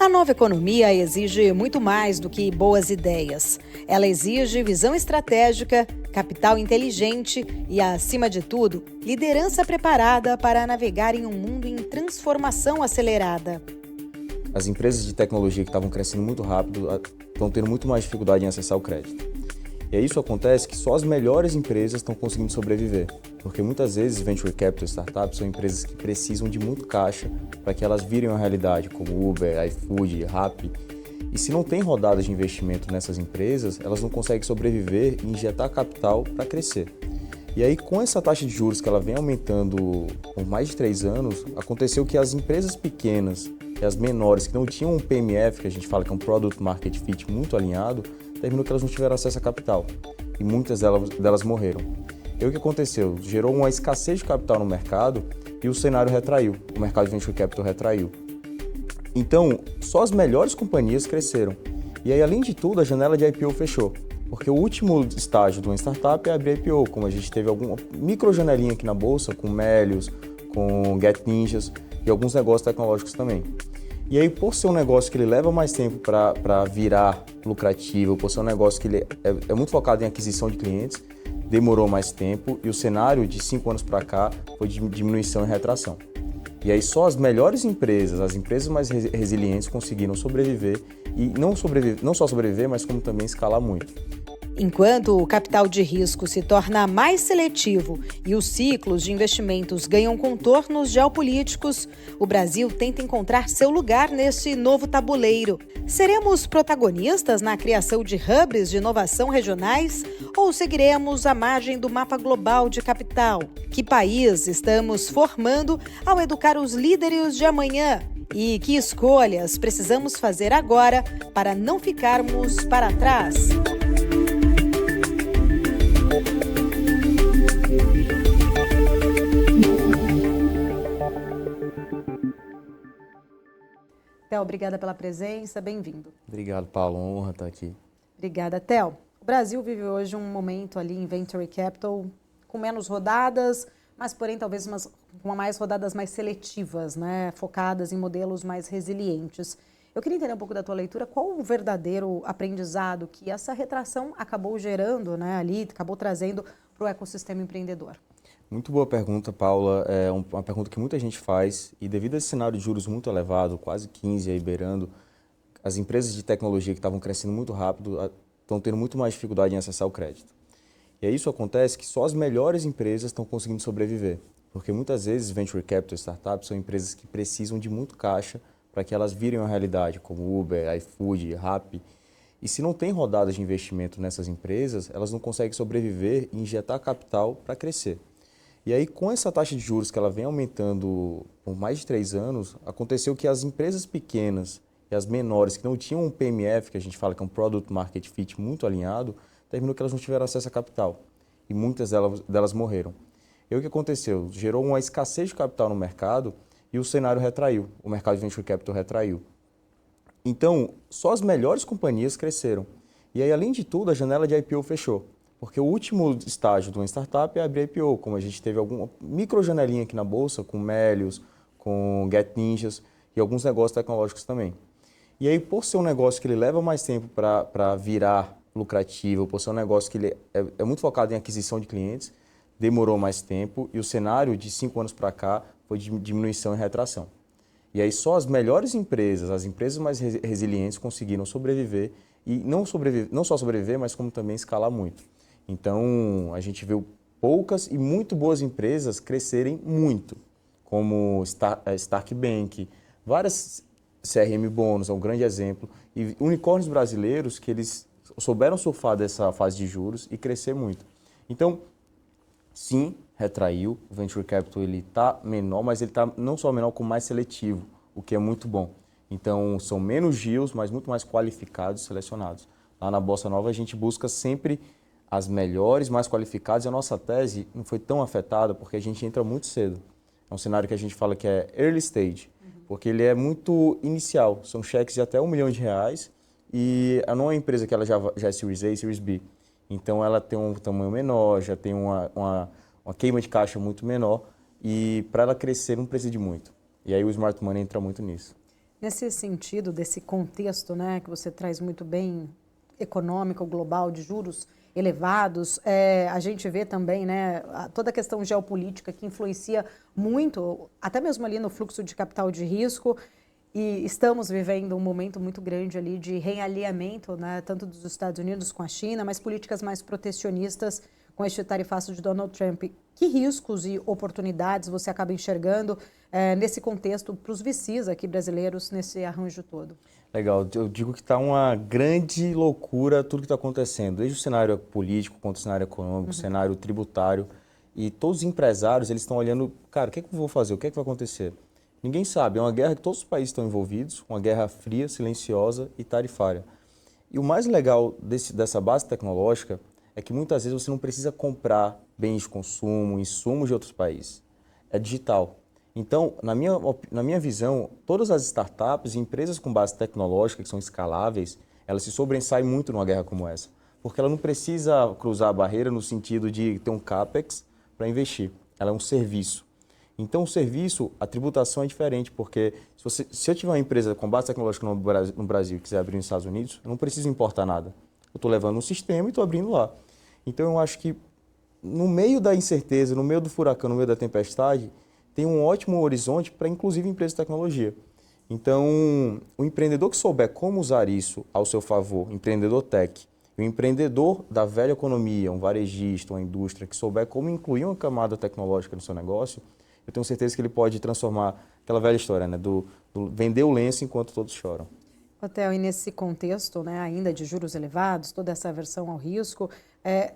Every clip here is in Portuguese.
A nova economia exige muito mais do que boas ideias. Ela exige visão estratégica, capital inteligente e, acima de tudo, liderança preparada para navegar em um mundo em transformação acelerada. As empresas de tecnologia que estavam crescendo muito rápido estão tendo muito mais dificuldade em acessar o crédito. E aí isso acontece que só as melhores empresas estão conseguindo sobreviver, porque muitas vezes venture capital startups são empresas que precisam de muito caixa para que elas virem uma realidade, como Uber, iFood, Rappi. E se não tem rodadas de investimento nessas empresas, elas não conseguem sobreviver e injetar capital para crescer. E aí, com essa taxa de juros que ela vem aumentando por mais de 3 anos, aconteceu que as empresas pequenas e as menores que não tinham um PMF, que a gente fala que é um Product Market Fit muito alinhado, terminou que elas não tiveram acesso a capital e muitas delas morreram. E o que aconteceu? Gerou uma escassez de capital no mercado e o cenário retraiu, o mercado de venture capital retraiu. Então, só as melhores companhias cresceram. E aí, além de tudo, a janela de IPO fechou, porque o último estágio de uma startup é abrir IPO, como a gente teve alguma micro janelinha aqui na bolsa, com Melius, com Get Ninjas e alguns negócios tecnológicos também. E aí, por ser um negócio que ele leva mais tempo para virar lucrativo, por ser um negócio que ele é muito focado em aquisição de clientes, demorou mais tempo e o cenário de 5 anos para cá foi de diminuição e retração. E aí só as melhores empresas, as empresas mais resilientes conseguiram sobreviver e não só sobreviver, mas como também escalar muito. Enquanto o capital de risco se torna mais seletivo e os ciclos de investimentos ganham contornos geopolíticos, o Brasil tenta encontrar seu lugar neste novo tabuleiro. Seremos protagonistas na criação de hubs de inovação regionais ou seguiremos à margem do mapa global de capital? Que país estamos formando ao educar os líderes de amanhã? E que escolhas precisamos fazer agora para não ficarmos para trás? Theo, obrigada pela presença, bem-vindo. Obrigado, Paulo, honra estar aqui. Obrigada, Theo. O Brasil vive hoje um momento ali em Venture Capital com menos rodadas, mas porém talvez com mais rodadas mais seletivas, né? Focadas em modelos mais resilientes. Eu queria entender um pouco da tua leitura, qual o verdadeiro aprendizado que essa retração acabou gerando, né, ali, acabou trazendo para o ecossistema empreendedor? Muito boa pergunta, Paula. É uma pergunta que muita gente faz e devido a esse cenário de juros muito elevado, quase 15 aí beirando, as empresas de tecnologia que estavam crescendo muito rápido estão tendo muito mais dificuldade em acessar o crédito. E aí isso acontece que só as melhores empresas estão conseguindo sobreviver, porque muitas vezes venture capital startups são empresas que precisam de muito caixa para que elas virem uma realidade, como Uber, iFood, Rappi. E se não tem rodadas de investimento nessas empresas, elas não conseguem sobreviver e injetar capital para crescer. E aí, com essa taxa de juros que ela vem aumentando por mais de 3 anos, aconteceu que as empresas pequenas e as menores que não tinham um PMF, que a gente fala que é um Product Market Fit muito alinhado, terminou que elas não tiveram acesso a capital e muitas delas morreram. E o que aconteceu? Gerou uma escassez de capital no mercado e o cenário retraiu, o mercado de venture capital retraiu. Então, só as melhores companhias cresceram. E aí, além de tudo, a janela de IPO fechou. Porque o último estágio de uma startup é abrir IPO, como a gente teve alguma micro janelinha aqui na bolsa, com Melius, com Get Ninjas e alguns negócios tecnológicos também. E aí, por ser um negócio que ele leva mais tempo para virar lucrativo, por ser um negócio que ele é muito focado em aquisição de clientes, demorou mais tempo e o cenário de 5 anos para cá foi de diminuição e retração. E aí só as melhores empresas, as empresas mais resilientes conseguiram sobreviver e não só sobreviver, mas como também escalar muito. Então, a gente viu poucas e muito boas empresas crescerem muito, como Stark Bank, várias CRM Bônus, é um grande exemplo, e unicórnios brasileiros que eles souberam surfar dessa fase de juros e crescer muito. Então, sim, retraiu, o Venture Capital está menor, mas ele está não só menor, como mais seletivo, o que é muito bom. Então, são menos deals, mas muito mais qualificados e selecionados. Lá na Bossa Nova, a gente busca sempre as melhores, mais qualificadas, e a nossa tese não foi tão afetada porque a gente entra muito cedo. É um cenário que a gente fala que é early stage, porque ele é muito inicial, são cheques de até R$1 milhão e não é uma empresa que ela já é Series A e Series B. Então ela tem um tamanho menor, já tem uma queima de caixa muito menor e para ela crescer não precisa de muito. E aí o Smart Money entra muito nisso. Nesse sentido, desse contexto, né, que você traz muito bem, econômico, global, de juros elevados, a gente vê também, né, toda a questão geopolítica que influencia muito, até mesmo ali no fluxo de capital de risco, e estamos vivendo um momento muito grande ali de realinhamento, né, tanto dos Estados Unidos com a China, mas políticas mais protecionistas com este tarifaço de Donald Trump. Que riscos e oportunidades você acaba enxergando nesse contexto para os VCs aqui brasileiros, nesse arranjo todo? Legal, eu digo que está uma grande loucura tudo que está acontecendo, desde o cenário político, quanto o cenário econômico, o cenário tributário, e todos os empresários, eles estão olhando, cara, o que é que eu vou fazer, o que é que vai acontecer? Ninguém sabe, é uma guerra que todos os países estão envolvidos, uma guerra fria, silenciosa e tarifária. E o mais legal dessa base tecnológica é que muitas vezes você não precisa comprar bens de consumo, insumos de outros países. É digital. Então, na minha visão, todas as startups e empresas com base tecnológica, que são escaláveis, elas se sobressaem muito numa guerra como essa. Porque ela não precisa cruzar a barreira no sentido de ter um CAPEX para investir. Ela é um serviço. Então, o serviço, a tributação é diferente, porque se eu tiver uma empresa com base tecnológica no Brasil e quiser abrir nos Estados Unidos, eu não preciso importar nada. Eu estou levando um sistema e estou abrindo lá. Então, eu acho que no meio da incerteza, no meio do furacão, no meio da tempestade, tem um ótimo horizonte para, inclusive, empresas de tecnologia. Então, o empreendedor que souber como usar isso ao seu favor, empreendedor tech, e o empreendedor da velha economia, um varejista, uma indústria, que souber como incluir uma camada tecnológica no seu negócio, eu tenho certeza que ele pode transformar aquela velha história, né, do vender o lenço enquanto todos choram. Hotel, e nesse contexto, né, ainda de juros elevados, toda essa aversão ao risco,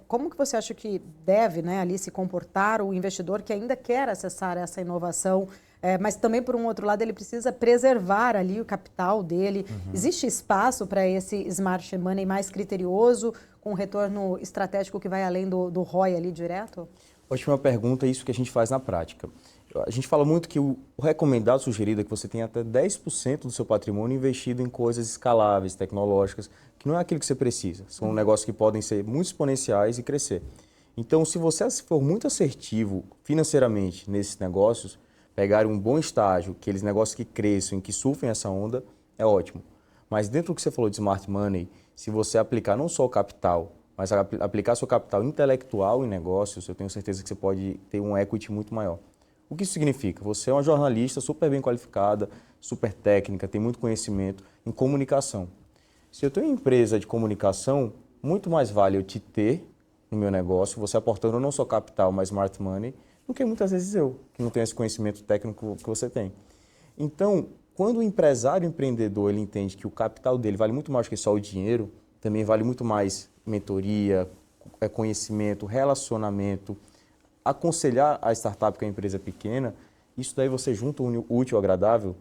como que você acha que deve, né, ali se comportar o investidor que ainda quer acessar essa inovação, mas também, por um outro lado, ele precisa preservar ali o capital dele? Existe espaço para esse smart money mais criterioso, com retorno estratégico que vai além do ROI ali direto? Ótima pergunta, é isso que a gente faz na prática. A gente fala muito que o recomendado, sugerido, é que você tenha até 10% do seu patrimônio investido em coisas escaláveis, tecnológicas, que não é aquilo que você precisa. São negócios que podem ser muito exponenciais e crescer. Então, se você for muito assertivo financeiramente nesses negócios, pegar um bom estágio, aqueles negócios que cresçam, que surfem essa onda, é ótimo. Mas dentro do que você falou de smart money, se você aplicar não só o capital, mas aplicar seu capital intelectual em negócios, eu tenho certeza que você pode ter um equity muito maior. O que isso significa? Você é uma jornalista super bem qualificada, super técnica, tem muito conhecimento em comunicação. Se eu tenho uma empresa de comunicação, muito mais vale eu te ter no meu negócio, você aportando não só capital, mas smart money, do que muitas vezes eu, que não tenho esse conhecimento técnico que você tem. Então, quando o empresário empreendedor ele entende que o capital dele vale muito mais que só o dinheiro, também vale muito mais mentoria, conhecimento, relacionamento, aconselhar a startup que é uma empresa pequena, isso daí você junta o útil ao agradável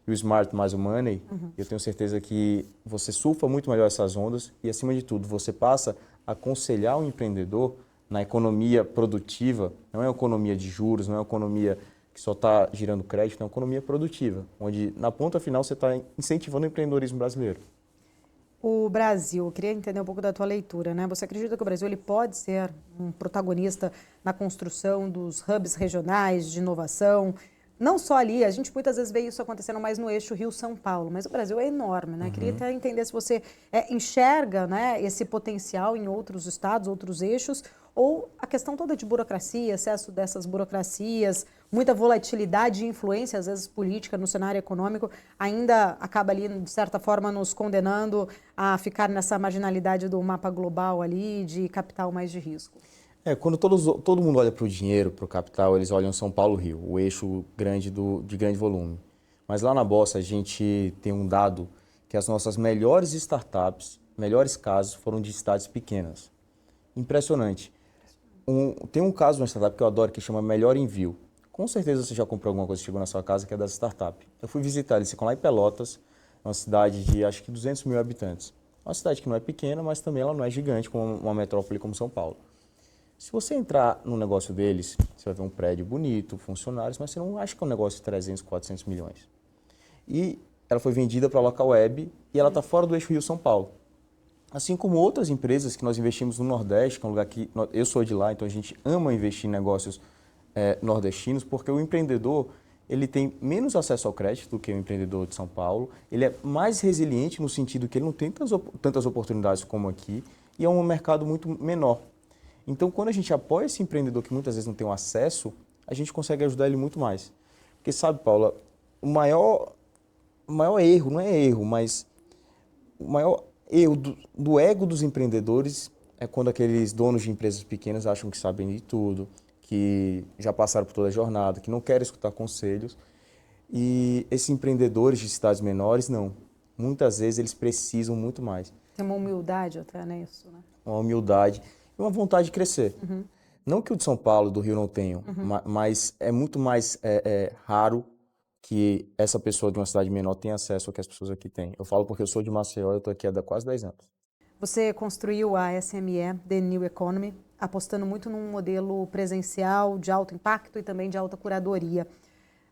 e o smart mais o money, eu tenho certeza que você surfa muito melhor essas ondas e, acima de tudo, você passa a aconselhar o empreendedor na economia produtiva, não é uma economia de juros, não é uma economia que só está girando crédito, é uma economia produtiva, onde na ponta final você está incentivando o empreendedorismo brasileiro. O Brasil, eu queria entender um pouco da tua leitura, né? Você acredita que o Brasil ele pode ser um protagonista na construção dos hubs regionais de inovação? Não só ali, a gente muitas vezes vê isso acontecendo mais no eixo Rio-São Paulo, mas o Brasil é enorme, né? Queria até entender se você enxerga, né, esse potencial em outros estados, outros eixos, ou a questão toda de burocracia, excesso dessas burocracias, muita volatilidade e influência, às vezes política, no cenário econômico, ainda acaba ali, de certa forma, nos condenando a ficar nessa marginalidade do mapa global ali, de capital mais de risco. Quando todo mundo olha para o dinheiro, para o capital, eles olham São Paulo-Rio, o eixo grande de grande volume. Mas lá na Bolsa a gente tem um dado que as nossas melhores startups, melhores casos, foram de cidades pequenas. Impressionante. Tem um caso de uma startup que eu adoro que chama Melhor Envio. Com certeza você já comprou alguma coisa que chegou na sua casa que é dessa startup. Eu fui visitar, eles ficam lá em Pelotas, uma cidade de acho que 200 mil habitantes. Uma cidade que não é pequena, mas também ela não é gigante como uma metrópole como São Paulo. Se você entrar no negócio deles, você vai ver um prédio bonito, funcionários, mas você não acha que é um negócio de 300, 400 milhões. E ela foi vendida para a local web e ela está fora do eixo Rio-São Paulo. Assim como outras empresas que nós investimos no Nordeste, que é um lugar que eu sou de lá, então a gente ama investir em negócios nordestinos, porque o empreendedor ele tem menos acesso ao crédito do que o empreendedor de São Paulo, ele é mais resiliente no sentido que ele não tem tantas oportunidades como aqui e é um mercado muito menor. Então, quando a gente apoia esse empreendedor que muitas vezes não tem o acesso, a gente consegue ajudar ele muito mais. Porque sabe, Paula, o maior erro, não é erro, mas o maior erro do ego dos empreendedores é quando aqueles donos de empresas pequenas acham que sabem de tudo, que já passaram por toda a jornada, que não querem escutar conselhos. E esses empreendedores de cidades menores, não. Muitas vezes eles precisam muito mais. Tem uma humildade até nisso, né? Uma humildade e uma vontade de crescer. Uhum. Não que o de São Paulo e do Rio não tenham, mas é muito mais raro que essa pessoa de uma cidade menor tenha acesso ao que as pessoas aqui têm. Eu falo porque eu sou de Maceió e eu estou aqui há quase 10 anos. Você construiu a SME, The New Economy, apostando muito num modelo presencial de alto impacto e também de alta curadoria.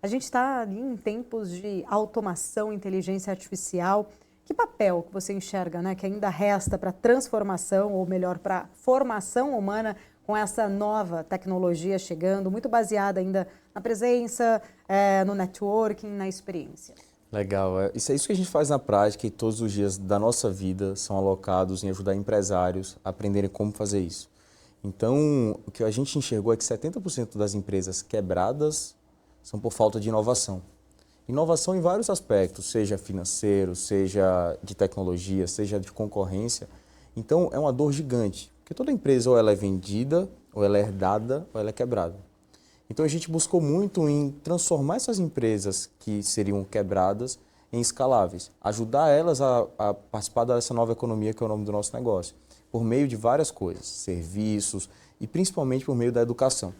A gente está ali em tempos de automação, inteligência artificial. Que papel que você enxerga, né, que ainda resta para transformação, ou melhor, para formação humana com essa nova tecnologia chegando, muito baseada ainda na presença, no networking, na experiência? Legal. Isso é isso que a gente faz na prática e todos os dias da nossa vida são alocados em ajudar empresários a aprenderem como fazer isso. Então, o que a gente enxergou é que 70% das empresas quebradas são por falta de inovação. Inovação em vários aspectos, seja financeiro, seja de tecnologia, seja de concorrência. Então, é uma dor gigante, porque toda empresa ou ela é vendida, ou ela é herdada, ou ela é quebrada. Então, a gente buscou muito em transformar essas empresas que seriam quebradas em escaláveis, ajudar elas a participar dessa nova economia que é o nome do nosso negócio, por meio de várias coisas, serviços e principalmente por meio da educação.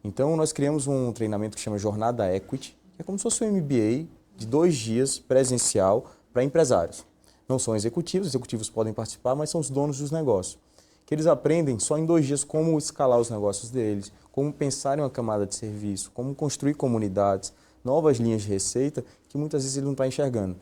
Então, nós criamos um treinamento que chama Jornada Equity, que é como se fosse um MBA de 2 dias presencial para empresários. Não são executivos podem participar, mas são os donos dos negócios. Que eles aprendem só em 2 dias como escalar os negócios deles, como pensar em uma camada de serviço, como construir comunidades, novas linhas de receita que muitas vezes ele não está enxergando.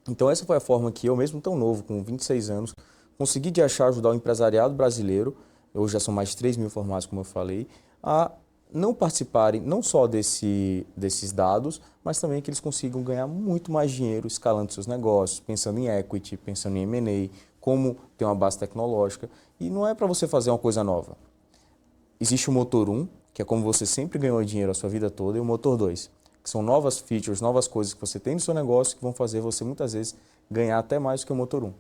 Então essa foi a forma que eu, mesmo tão novo, com 26 anos, consegui de ajudar o empresariado brasileiro, hoje já são mais de 3 mil formados, como eu falei, a não participarem não só desses dados, mas também que eles consigam ganhar muito mais dinheiro escalando seus negócios, pensando em equity, pensando em M&A, como ter uma base tecnológica. E não é para você fazer uma coisa nova. Existe o motor 1, que é como você sempre ganhou dinheiro a sua vida toda, e o motor 2, que são novas features, novas coisas que você tem no seu negócio que vão fazer você muitas vezes ganhar até mais do que o motor 1.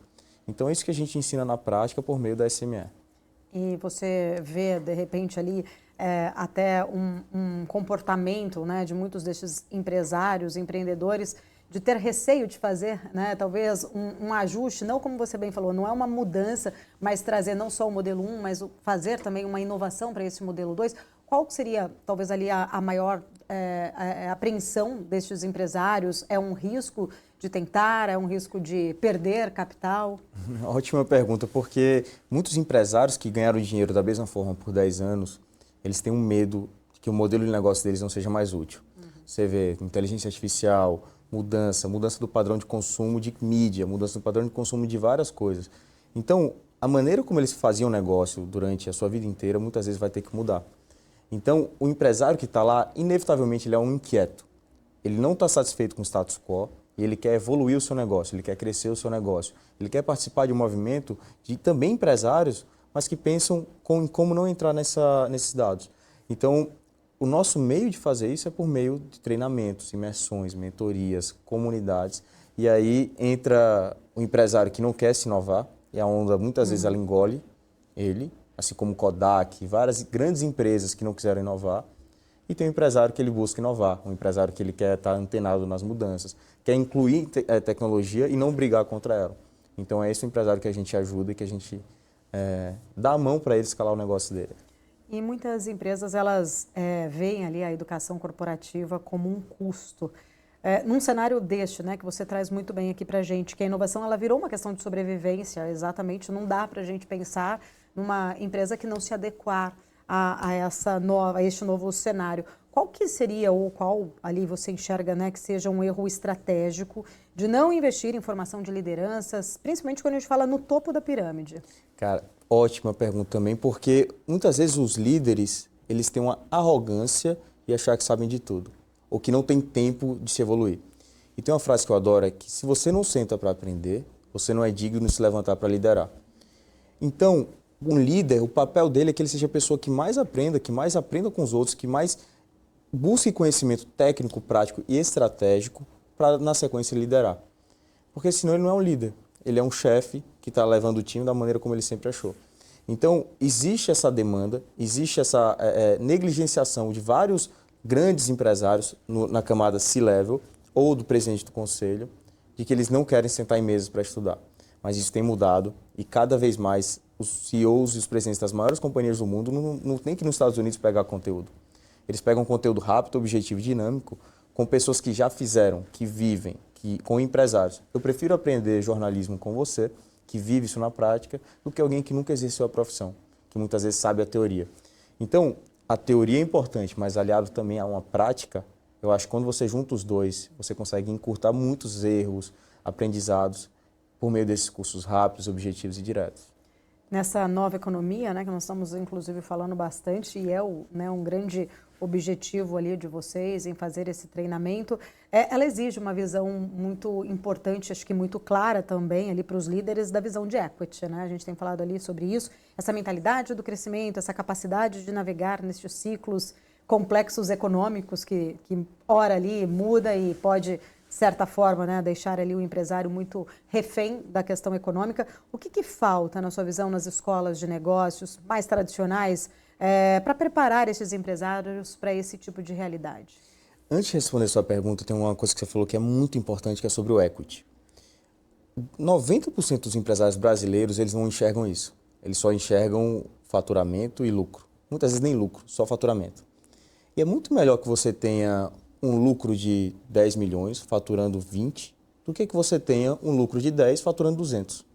Então é isso que a gente ensina na prática por meio da SME. E você vê, de repente, ali até um comportamento, né, de muitos desses empresários, empreendedores, de ter receio de fazer, né, talvez um ajuste, não como você bem falou, não é uma mudança, mas trazer não só o modelo 1, mas fazer também uma inovação para esse modelo 2. Qual seria, talvez, ali a maior apreensão destes empresários? É um risco de tentar? É um risco de perder capital? Ótima pergunta, porque muitos empresários que ganharam dinheiro da mesma forma por 10 anos, eles têm um medo de que o modelo de negócio deles não seja mais útil. Você vê inteligência artificial, mudança do padrão de consumo de mídia, mudança do padrão de consumo de várias coisas. Então, a maneira como eles faziam negócio durante a sua vida inteira, muitas vezes vai ter que mudar. Então, o empresário que está lá, inevitavelmente, ele é um inquieto. Ele não está satisfeito com o status quo e ele quer evoluir o seu negócio, ele quer crescer o seu negócio. Ele quer participar de um movimento de também empresários, mas que pensam em como não entrar nesses dados. Então, o nosso meio de fazer isso é por meio de treinamentos, imersões, mentorias, comunidades. E aí entra o empresário que não quer se inovar, e a onda muitas vezes ela engole ele, assim como Kodak, várias grandes empresas que não quiseram inovar. E tem o empresário que ele busca inovar, um empresário que ele quer estar antenado nas mudanças, quer incluir tecnologia e não brigar contra ela. Então é esse o empresário que a gente ajuda e que a gente dá a mão para ele escalar o negócio dele. E muitas empresas, elas veem ali a educação corporativa como um custo. Num cenário deste, né, que você traz muito bem aqui para a gente, que a inovação ela virou uma questão de sobrevivência, exatamente, não dá para a gente pensar numa empresa que não se adequar a este novo cenário. Qual que seria, ou qual ali você enxerga, né, que seja um erro estratégico de não investir em formação de lideranças, principalmente quando a gente fala no topo da pirâmide? Cara, ótima pergunta também, porque muitas vezes os líderes, eles têm uma arrogância e achar que sabem de tudo. ou que não tem tempo de se evoluir. E tem uma frase que eu adoro, é que se você não senta para aprender, você não é digno de se levantar para liderar. Então, um líder, o papel dele é que ele seja a pessoa que mais aprenda com os outros, que mais busque conhecimento técnico, prático e estratégico para, na sequência, liderar. Porque senão ele não é um líder, ele é um chefe que está levando o time da maneira como ele sempre achou. Então, existe essa demanda, existe essa negligenciação de vários grandes empresários na camada C-level ou do presidente do conselho, de que eles não querem sentar em mesas para estudar. Mas isso tem mudado e cada vez mais os CEOs e os presidentes das maiores companhias do mundo não tem que ir nos Estados Unidos pegar conteúdo. Eles pegam conteúdo rápido, objetivo e dinâmico com pessoas que já fizeram, que vivem, com empresários. Eu prefiro aprender jornalismo com você, que vive isso na prática, do que alguém que nunca exerceu a profissão, que muitas vezes sabe a teoria. Então, a teoria é importante, mas aliado também a uma prática, eu acho que quando você junta os dois, você consegue encurtar muitos erros, aprendizados, por meio desses cursos rápidos, objetivos e diretos. Nessa nova economia, né, que nós estamos inclusive falando bastante, e é um grande objetivo ali de vocês em fazer esse treinamento, ela exige uma visão muito importante, acho que muito clara também ali para os líderes da visão de equity, né? A gente tem falado ali sobre isso, essa mentalidade do crescimento, essa capacidade de navegar nesses ciclos complexos econômicos que ora ali muda e pode, de certa forma, né, deixar ali o empresário muito refém da questão econômica. O que falta, na sua visão, nas escolas de negócios mais tradicionais para preparar esses empresários para esse tipo de realidade? Antes de responder a sua pergunta, tem uma coisa que você falou que é muito importante, que é sobre o equity. 90% dos empresários brasileiros, eles não enxergam isso. Eles só enxergam faturamento e lucro. Muitas vezes nem lucro, só faturamento. E é muito melhor que você tenha um lucro de 10 milhões, faturando 20, do que você tenha um lucro de 10, faturando 200.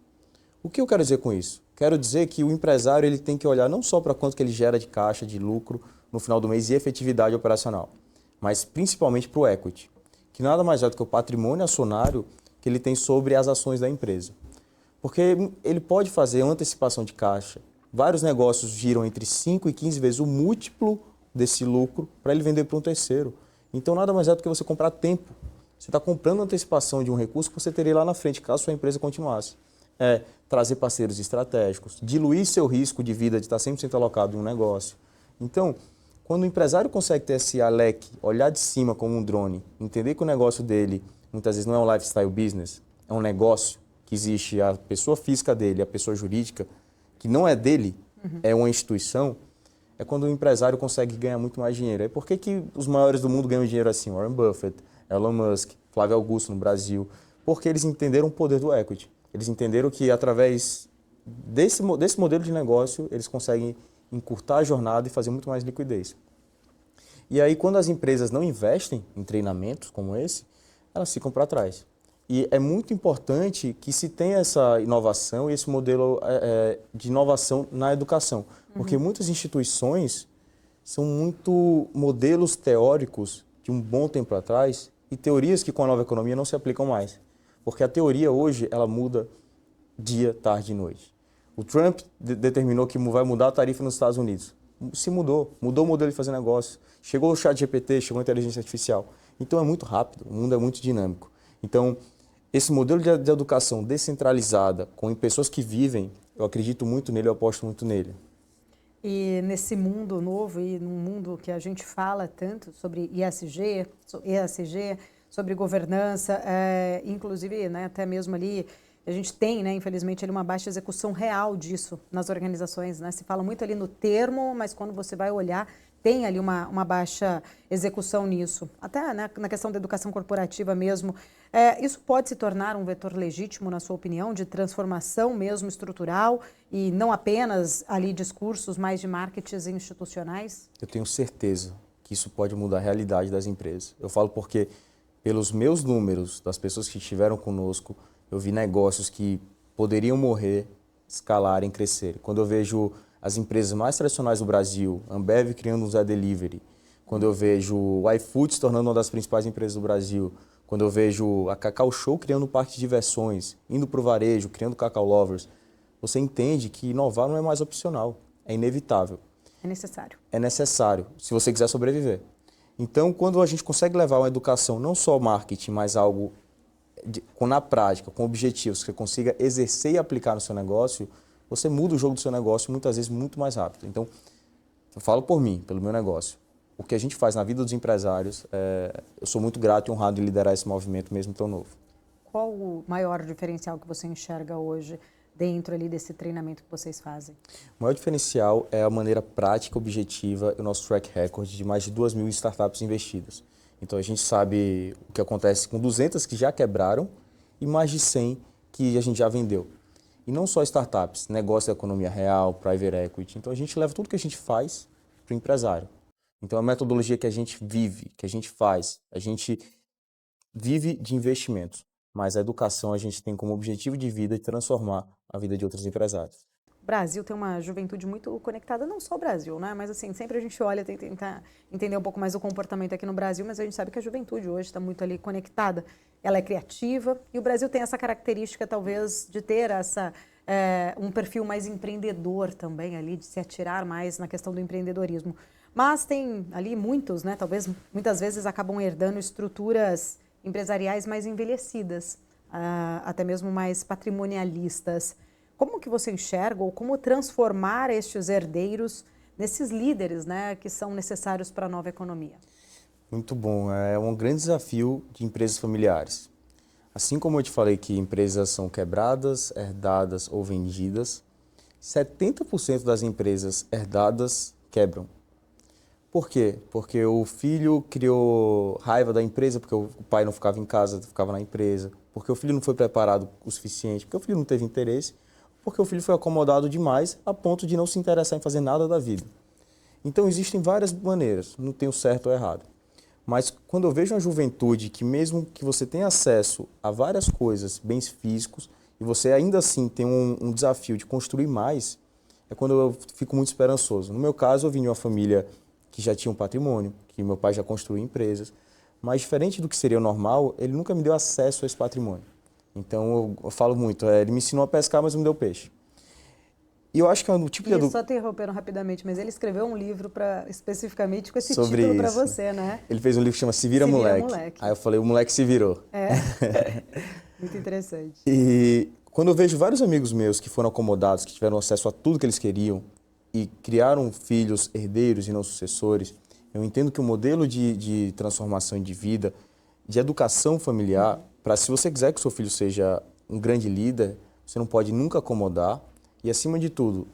O que eu quero dizer com isso? Quero dizer que o empresário ele tem que olhar não só para quanto que ele gera de caixa, de lucro no final do mês e efetividade operacional, mas principalmente para o equity, que nada mais é do que o patrimônio acionário que ele tem sobre as ações da empresa. Porque ele pode fazer antecipação de caixa. Vários negócios giram entre 5 e 15 vezes o múltiplo desse lucro para ele vender para um terceiro. Então, nada mais é do que você comprar tempo. Você está comprando antecipação de um recurso que você teria lá na frente, caso sua empresa continuasse. Trazer parceiros estratégicos, diluir seu risco de vida de estar 100% alocado em um negócio. Então, quando o empresário consegue ter esse leque, olhar de cima como um drone, entender que o negócio dele, muitas vezes não é um lifestyle business, é um negócio que existe a pessoa física dele, a pessoa jurídica, que não é dele, é uma instituição, é quando o empresário consegue ganhar muito mais dinheiro. Por que os maiores do mundo ganham dinheiro assim? Warren Buffett, Elon Musk, Flávio Augusto no Brasil. Porque eles entenderam o poder do equity. Eles entenderam que através desse modelo de negócio, eles conseguem encurtar a jornada e fazer muito mais liquidez. E aí, quando as empresas não investem em treinamentos como esse, elas ficam para trás. E é muito importante que se tenha essa inovação e esse modelo de inovação na educação. Porque muitas instituições são muito modelos teóricos de um bom tempo atrás e teorias que com a nova economia não se aplicam mais. Porque a teoria hoje, ela muda dia, tarde e noite. O Trump determinou que vai mudar a tarifa nos Estados Unidos. Se mudou o modelo de fazer negócio. Chegou o ChatGPT, chegou a inteligência artificial. Então é muito rápido, o mundo é muito dinâmico. Então, esse modelo de educação descentralizada, com pessoas que vivem, eu acredito muito nele, eu aposto muito nele. E nesse mundo novo e num mundo que a gente fala tanto sobre ESG, sobre governança, inclusive, né, até mesmo ali, a gente tem, né, infelizmente, ali uma baixa execução real disso nas organizações, né? Se fala muito ali no termo, mas quando você vai olhar, tem ali uma baixa execução nisso. Até, né, na questão da educação corporativa mesmo, isso pode se tornar um vetor legítimo, na sua opinião, de transformação mesmo estrutural e não apenas ali discursos mais de marketing institucionais? Eu tenho certeza que isso pode mudar a realidade das empresas. Eu falo porque, pelos meus números, das pessoas que estiveram conosco, eu vi negócios que poderiam morrer, escalarem, crescerem. Quando eu vejo as empresas mais tradicionais do Brasil, Ambev criando um Zé Delivery, quando eu vejo o iFood se tornando uma das principais empresas do Brasil, quando eu vejo a Cacau Show criando um parque de diversões, indo para o varejo, criando Cacau Lovers, você entende que inovar não é mais opcional, é inevitável. É necessário. É necessário, se você quiser sobreviver. Então, quando a gente consegue levar uma educação, não só marketing, mas algo na prática, com objetivos, que você consiga exercer e aplicar no seu negócio, você muda o jogo do seu negócio muitas vezes muito mais rápido. Então, eu falo por mim, pelo meu negócio. O que a gente faz na vida dos empresários, eu sou muito grato e honrado de liderar esse movimento mesmo tão novo. Qual o maior diferencial que você enxerga hoje dentro ali desse treinamento que vocês fazem? O maior diferencial é a maneira prática, objetiva e o nosso track record de mais de 2.000 startups investidas. Então a gente sabe o que acontece com 200 que já quebraram e mais de 100 que a gente já vendeu. E não só startups, negócio da economia real, private equity. Então a gente leva tudo que a gente faz para o empresário. Então a metodologia que a gente vive, que a gente faz, a gente vive de investimentos. Mas a educação a gente tem como objetivo de vida de transformar a vida de outros empresários. O Brasil tem uma juventude muito conectada, não só o Brasil, né? Mas assim, sempre a gente olha, tenta tentar entender um pouco mais o comportamento aqui no Brasil, mas a gente sabe que a juventude hoje está muito ali conectada. Ela é criativa e o Brasil tem essa característica, talvez, de ter um perfil mais empreendedor também ali, de se atirar mais na questão do empreendedorismo. Mas tem ali muitos, né? Talvez muitas vezes acabam herdando estruturas empresariais mais envelhecidas, até mesmo mais patrimonialistas. Como que você enxerga ou como transformar estes herdeiros nesses líderes, né, que são necessários para a nova economia? Muito bom. É um grande desafio de empresas familiares. Assim como eu te falei que empresas são quebradas, herdadas ou vendidas, 70% das empresas herdadas quebram. Por quê? Porque o filho criou raiva da empresa, porque o pai não ficava em casa, ficava na empresa, porque o filho não foi preparado o suficiente, porque o filho não teve interesse, porque o filho foi acomodado demais a ponto de não se interessar em fazer nada da vida. Então existem várias maneiras, não tem o certo ou errado. Mas quando eu vejo uma juventude que mesmo que você tenha acesso a várias coisas, bens físicos, e você ainda assim tem um desafio de construir mais, é quando eu fico muito esperançoso. No meu caso, eu vim de uma família que já tinha um patrimônio, que meu pai já construiu empresas, mas diferente do que seria o normal, ele nunca me deu acesso a esse patrimônio. Então eu falo muito, ele me ensinou a pescar, mas não me deu peixe. E eu acho que é um tipo de... Só interrompendo rapidamente, mas ele escreveu um livro especificamente com esse sobre título para isso. você, né? Ele fez um livro que chama Se Vira, Moleque. Aí eu falei, o moleque se virou. Muito interessante. E quando eu vejo vários amigos meus que foram acomodados, que tiveram acesso a tudo que eles queriam e criaram filhos herdeiros e não sucessores, eu entendo que o modelo de transformação de vida, de educação familiar, para se você quiser que o seu filho seja um grande líder, você não pode nunca acomodar. E, acima de tudo,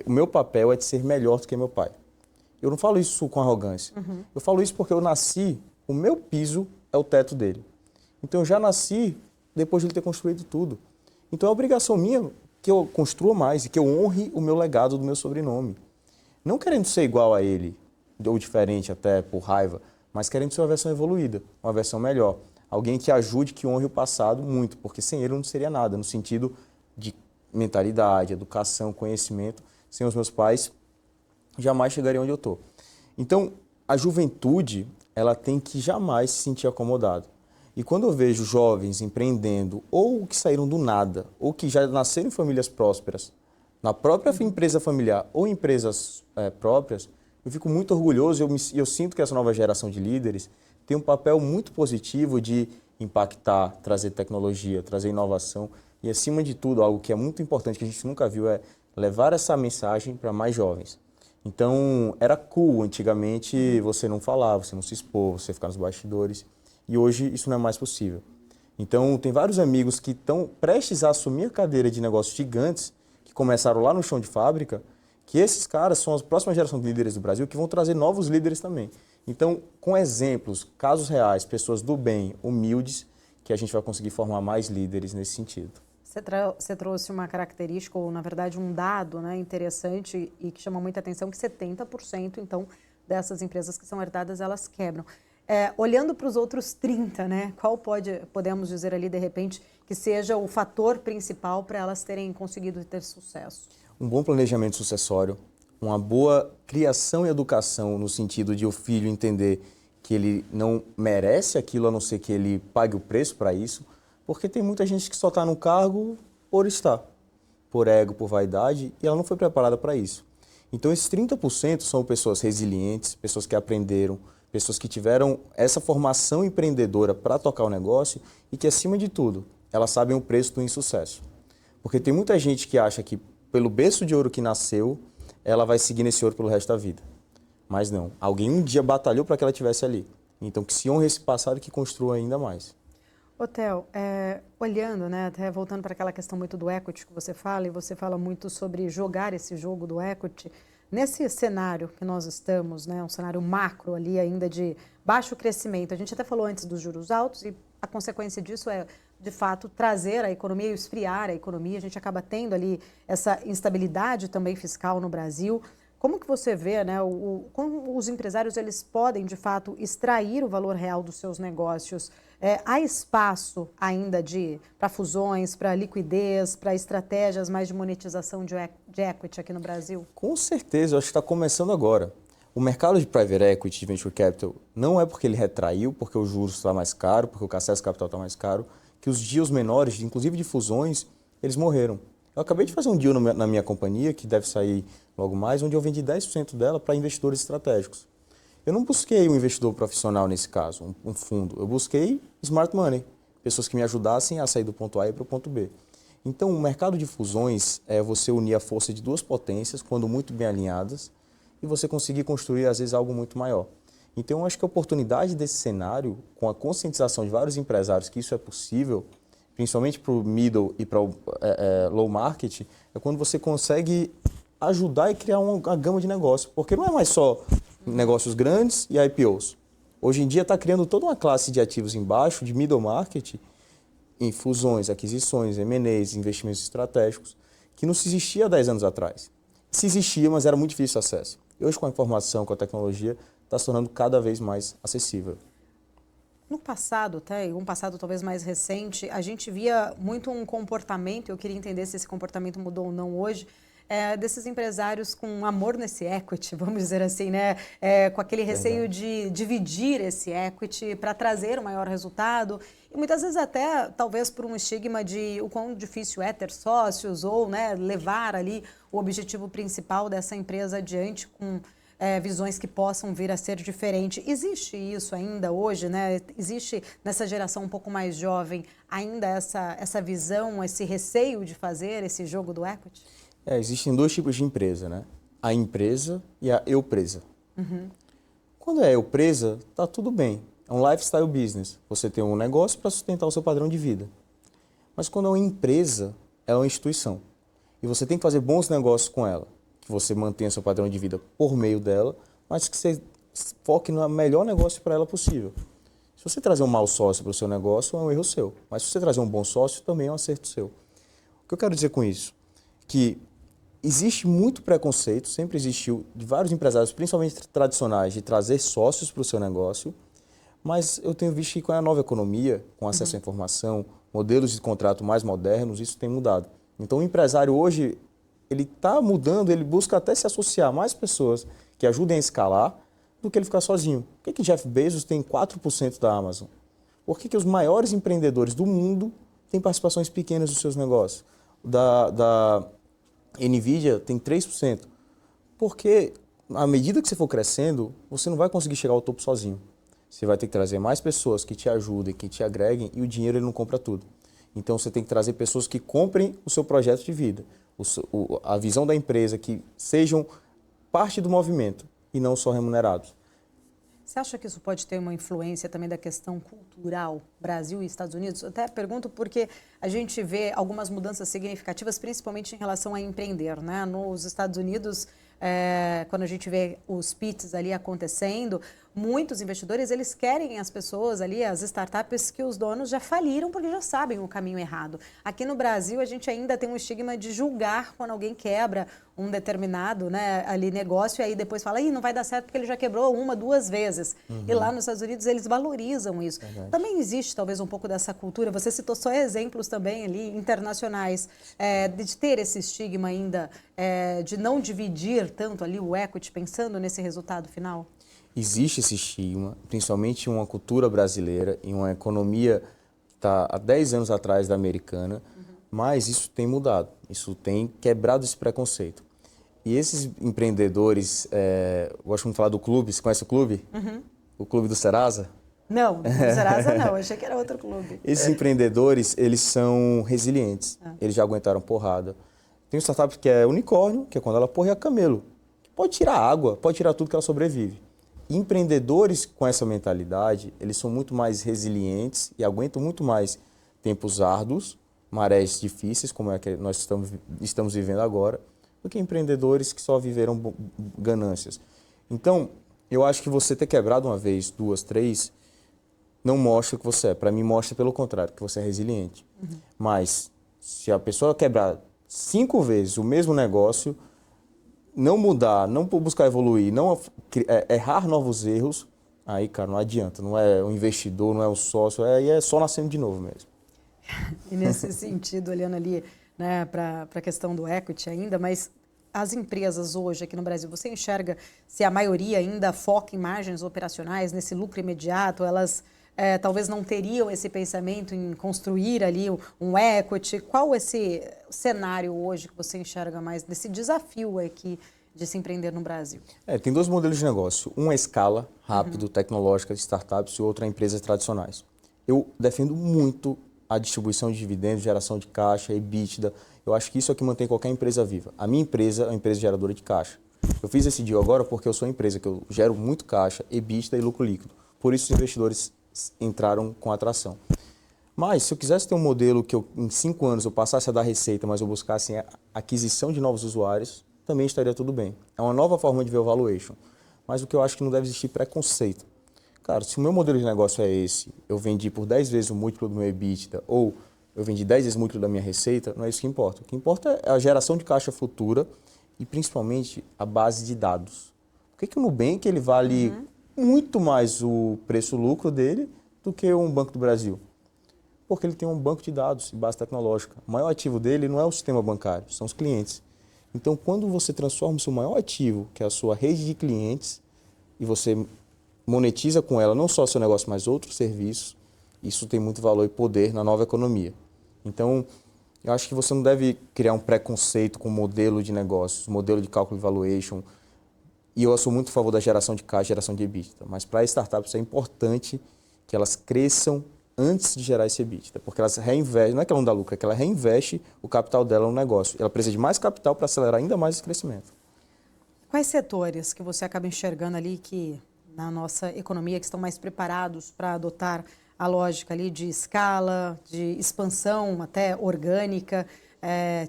o meu papel é de ser melhor do que meu pai. Eu não falo isso com arrogância. Eu falo isso porque eu nasci, o meu piso é o teto dele. Então, eu já nasci depois de ele ter construído tudo. Então, é obrigação minha que eu construa mais e que eu honre o meu legado do meu sobrenome. Não querendo ser igual a ele, ou diferente até por raiva, mas querendo ser uma versão evoluída, uma versão melhor. Alguém que ajude, que honre o passado muito, porque sem ele eu não seria nada, no sentido de mentalidade, educação, conhecimento. Sem os meus pais, jamais chegaria onde eu estou. Então, a juventude, ela tem que jamais se sentir acomodada. E quando eu vejo jovens empreendendo, ou que saíram do nada, ou que já nasceram em famílias prósperas, na própria empresa familiar ou empresas próprias, eu fico muito orgulhoso e eu sinto que essa nova geração de líderes tem um papel muito positivo de impactar, trazer tecnologia, trazer inovação. E, acima de tudo, algo que é muito importante, que a gente nunca viu, é levar essa mensagem para mais jovens. Então, era cool antigamente você não falar, você não se expor, você ficar nos bastidores. E hoje isso não é mais possível. Então, tem vários amigos que estão prestes a assumir a cadeira de negócios gigantes, que começaram lá no chão de fábrica, que esses caras são a próxima geração de líderes do Brasil, que vão trazer novos líderes também. Então, com exemplos, casos reais, pessoas do bem, humildes, que a gente vai conseguir formar mais líderes nesse sentido. Você trouxe uma característica, ou na verdade um dado, né, interessante e que chama muita atenção, que 70% então dessas empresas que são herdadas, elas quebram. Olhando para os outros 30%, né, qual podemos dizer ali de repente que seja o fator principal para elas terem conseguido ter sucesso? Um bom planejamento sucessório, uma boa criação e educação no sentido de o filho entender que ele não merece aquilo a não ser que ele pague o preço para isso. Porque tem muita gente que só está no cargo por estar, por ego, por vaidade, e ela não foi preparada para isso. Então, esses 30% são pessoas resilientes, pessoas que aprenderam, Pessoas que tiveram essa formação empreendedora para tocar o negócio e que, acima de tudo, elas sabem o preço do insucesso. Porque tem muita gente que acha que, pelo berço de ouro que nasceu, ela vai seguir nesse ouro pelo resto da vida. Mas não. Alguém um dia batalhou para que ela estivesse ali. Então, que se honre esse passado e que construa ainda mais. Ô, Theo, olhando, né, até voltando para aquela questão muito do equity que você fala, e você fala muito sobre jogar esse jogo do equity, nesse cenário que nós estamos, né, um cenário macro ali ainda de baixo crescimento, a gente até falou antes dos juros altos e a consequência disso é, de fato, trazer a economia e esfriar a economia, a gente acaba tendo ali essa instabilidade também fiscal no Brasil. Como que você vê, né, como os empresários eles podem, de fato, extrair o valor real dos seus negócios? Há espaço ainda para fusões, para liquidez, para estratégias mais de monetização de equity aqui no Brasil? Com certeza, eu acho que está começando agora. O mercado de private equity, de venture capital, não é porque ele retraiu, porque o juros está mais caro, porque o acesso capital está mais caro, que os deals menores, inclusive de fusões, eles morreram. Eu acabei de fazer um deal na minha companhia, que deve sair logo mais, onde eu vendi 10% dela para investidores estratégicos. Eu não busquei um investidor profissional nesse caso, um fundo. Eu busquei smart money, pessoas que me ajudassem a sair do ponto A para o ponto B. Então, o mercado de fusões é você unir a força de duas potências, quando muito bem alinhadas, e você conseguir construir, às vezes, algo muito maior. Então, eu acho que a oportunidade desse cenário, com a conscientização de vários empresários que isso é possível, principalmente para o middle e para o low market, é quando você consegue ajudar e criar uma gama de negócio. Porque não é mais só negócios grandes e IPOs. Hoje em dia está criando toda uma classe de ativos embaixo, de middle market, em fusões, aquisições, M&As, investimentos estratégicos, que não se existia há 10 anos atrás. Se existia, mas era muito difícil o acesso. E hoje, com a informação, com a tecnologia, está se tornando cada vez mais acessível. No passado, até um passado talvez mais recente, a gente via muito um comportamento, eu queria entender se esse comportamento mudou ou não hoje, desses empresários com amor nesse equity, vamos dizer assim, né? Com aquele receio de dividir esse equity para trazer o maior resultado. E muitas vezes até, talvez por um estigma de o quão difícil é ter sócios ou, né, levar ali o objetivo principal dessa empresa adiante com visões que possam vir a ser diferentes. Existe isso ainda hoje, né? Existe nessa geração um pouco mais jovem ainda essa visão, esse receio de fazer esse jogo do equity? Existem dois tipos de empresa, né? A empresa e a eu-presa. Quando é eu-presa, tá tudo bem. É um lifestyle business. Você tem um negócio para sustentar o seu padrão de vida. Mas quando é uma empresa, é uma instituição. E você tem que fazer bons negócios com ela. Que você mantenha seu padrão de vida por meio dela, mas que você foque no melhor negócio para ela possível. Se você trazer um mau sócio para o seu negócio, é um erro seu. Mas se você trazer um bom sócio, também é um acerto seu. O que eu quero dizer com isso? Que existe muito preconceito, sempre existiu, de vários empresários, principalmente tradicionais, de trazer sócios para o seu negócio, mas eu tenho visto que com a nova economia, com acesso à informação, modelos de contrato mais modernos, isso tem mudado. Então o empresário hoje, ele está mudando, ele busca até se associar a mais pessoas que ajudem a escalar do que ele ficar sozinho. Por que Jeff Bezos tem 4% da Amazon? Por que os maiores empreendedores do mundo têm participações pequenas dos seus negócios? Da NVIDIA tem 3%. Porque à medida que você for crescendo, você não vai conseguir chegar ao topo sozinho. Você vai ter que trazer mais pessoas que te ajudem, que te agreguem, e o dinheiro ele não compra tudo. Então você tem que trazer pessoas que comprem o seu projeto de vida, a visão da empresa, que sejam parte do movimento e não só remunerados. Você acha que isso pode ter uma influência também da questão cultural, Brasil e Estados Unidos? Eu até pergunto porque a gente vê algumas mudanças significativas, principalmente em relação a empreender, né? Nos Estados Unidos, quando a gente vê os pitches ali acontecendo, muitos investidores, eles querem as pessoas ali, as startups que os donos já faliram porque já sabem o caminho errado. Aqui no Brasil, a gente ainda tem um estigma de julgar quando alguém quebra um determinado, né, ali negócio, e aí depois fala, não vai dar certo porque ele já quebrou uma, duas vezes. E lá nos Estados Unidos, eles valorizam isso. Verdade. Também existe talvez um pouco dessa cultura, você citou só exemplos também ali internacionais, de ter esse estigma ainda, de não dividir tanto ali o equity, pensando nesse resultado final? Existe esse estigma, principalmente em uma cultura brasileira, em uma economia que está há 10 anos atrás da americana, mas isso tem mudado, isso tem quebrado esse preconceito. E esses empreendedores, eu gosto muito de falar do clube, você conhece o clube? o clube do Serasa? Não, do Serasa não, achei que era outro clube. Esses empreendedores, eles são resilientes, eles já aguentaram porrada. Tem um startup que é unicórnio, que é quando ela porra camelo. Pode tirar água, pode tirar tudo que ela sobrevive. Empreendedores com essa mentalidade, eles são muito mais resilientes e aguentam muito mais tempos árduos, marés difíceis, como é que nós estamos vivendo agora, do que empreendedores que só viveram ganâncias. Então, eu acho que você ter quebrado uma vez, duas, três, não mostra que você é. Para mim, mostra pelo contrário, que você é resiliente. Mas, se a pessoa quebrar 5 vezes o mesmo negócio, não mudar, não buscar evoluir, não errar novos erros, aí, cara, não adianta. Não é o investidor, não é o sócio, aí é só nascendo de novo mesmo. E nesse sentido, olhando ali, né, para a questão do equity ainda, mas as empresas hoje aqui no Brasil, você enxerga se a maioria ainda foca em margens operacionais, nesse lucro imediato, elas talvez não teriam esse pensamento em construir ali um equity? Qual esse cenário hoje que você enxerga mais desse desafio aqui de se empreender no Brasil? Tem 2 modelos de negócio. Um é escala, rápido, tecnológica, de startups, e outro é empresas tradicionais. Eu defendo muito a distribuição de dividendos, geração de caixa, EBITDA. Eu acho que isso é o que mantém qualquer empresa viva. A minha empresa é uma empresa geradora de caixa. Eu fiz esse deal agora porque eu sou uma empresa que eu gero muito caixa, EBITDA e lucro líquido. Por isso os investidores entraram com atração. Mas se eu quisesse ter um modelo que em 5 anos eu passasse a dar receita, mas eu buscasse a aquisição de novos usuários, também estaria tudo bem. É uma nova forma de ver o valuation. Mas o que eu acho que não deve existir preconceito. Cara, se o meu modelo de negócio é esse, eu vendi por 10 vezes o múltiplo do meu EBITDA, ou eu vendi 10 vezes o múltiplo da minha receita, não é isso que importa. O que importa é a geração de caixa futura e principalmente a base de dados. Por que o Nubank ele vale muito mais o preço-lucro dele do que um Banco do Brasil? Porque ele tem um banco de dados e base tecnológica. O maior ativo dele não é o sistema bancário, são os clientes. Então, quando você transforma o seu maior ativo, que é a sua rede de clientes, e você monetiza com ela não só o seu negócio, mas outros serviços, isso tem muito valor e poder na nova economia. Então, eu acho que você não deve criar um preconceito com o modelo de negócios, modelo de cálculo de valuation. E eu sou muito a favor da geração de caixa, geração de EBITDA. Mas para startups é importante que elas cresçam antes de gerar esse EBITDA, porque elas reinvestem, não é que ela não dá lucro, é que ela reinveste o capital dela no negócio. Ela precisa de mais capital para acelerar ainda mais esse crescimento. Quais setores que você acaba enxergando ali que na nossa economia que estão mais preparados para adotar a lógica ali de escala, de expansão até orgânica,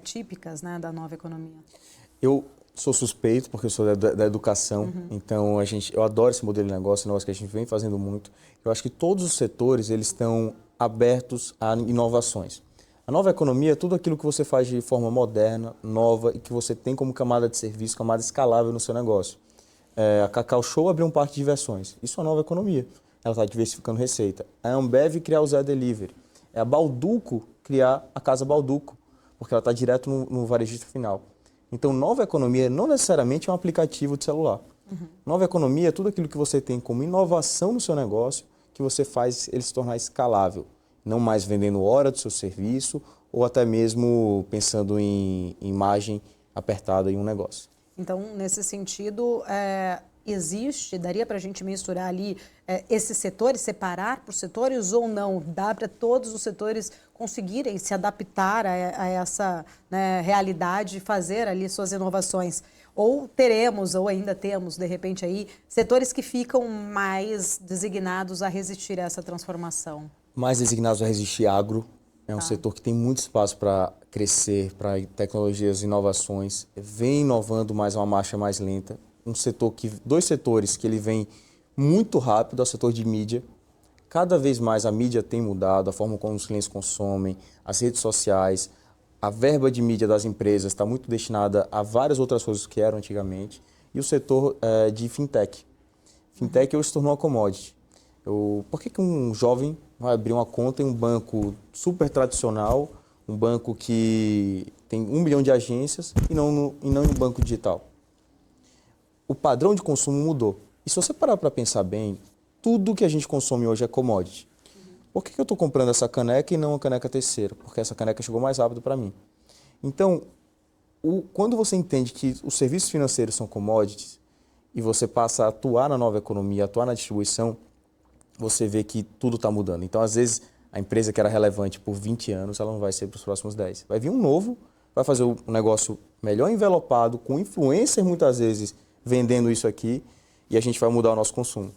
típicas, né, da nova economia? Eu sou suspeito porque eu sou da educação, então eu adoro esse modelo de negócio, negócio que a gente vem fazendo muito. Eu acho que todos os setores eles estão abertos a inovações. A nova economia é tudo aquilo que você faz de forma moderna, nova e que você tem como camada de serviço, camada escalável no seu negócio. A Cacau Show abriu um parque de diversões. Isso é uma nova economia. Ela está diversificando receita. A Ambev criar o Zé Delivery. É a Balduco criar a Casa Balduco, porque ela está direto no varejista final. Então, nova economia não necessariamente é um aplicativo de celular. Nova economia é tudo aquilo que você tem como inovação no seu negócio, que você faz ele se tornar escalável. Não mais vendendo hora do seu serviço ou até mesmo pensando em imagem apertada em um negócio. Então, nesse sentido, daria para a gente mensurar ali esses setores, separar por setores ou não? Dá para todos os setores conseguirem se adaptar a essa, né, realidade e fazer ali suas inovações? Ou teremos, ou ainda temos, de repente, aí, setores que ficam mais designados a resistir a essa transformação? Mais designados a resistir agro. É um setor que tem muito espaço para crescer, para tecnologias e inovações. Vem inovando, mas a uma marcha mais lenta. Dois setores que ele vem muito rápido, é o setor de mídia. Cada vez mais a mídia tem mudado, a forma como os clientes consomem, as redes sociais. A verba de mídia das empresas está muito destinada a várias outras coisas que eram antigamente. E o setor de fintech. Fintech hoje se tornou uma commodity. Por que um jovem vai abrir uma conta em um banco super tradicional, um banco que tem 1 milhão de agências e não em um banco digital? O padrão de consumo mudou. E se você parar para pensar bem, tudo que a gente consome hoje é commodity. Por que eu estou comprando essa caneca e não a caneca terceira? Porque essa caneca chegou mais rápido para mim. Então, quando você entende que os serviços financeiros são commodities, e você passa a atuar na nova economia, atuar na distribuição, você vê que tudo está mudando. Então, às vezes, a empresa que era relevante por 20 anos, ela não vai ser para os próximos 10. Vai vir um novo, vai fazer um negócio melhor envelopado, com influencer muitas vezes vendendo isso aqui, e a gente vai mudar o nosso consumo.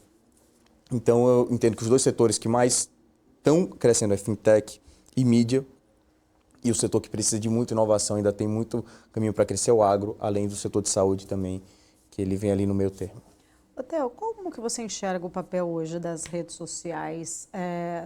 Então, eu entendo que os dois setores que mais estão crescendo é fintech e mídia, e o setor que precisa de muita inovação, ainda tem muito caminho para crescer, é o agro, além do setor de saúde também, que ele vem ali no meio termo. Theo, como que você enxerga o papel hoje das redes sociais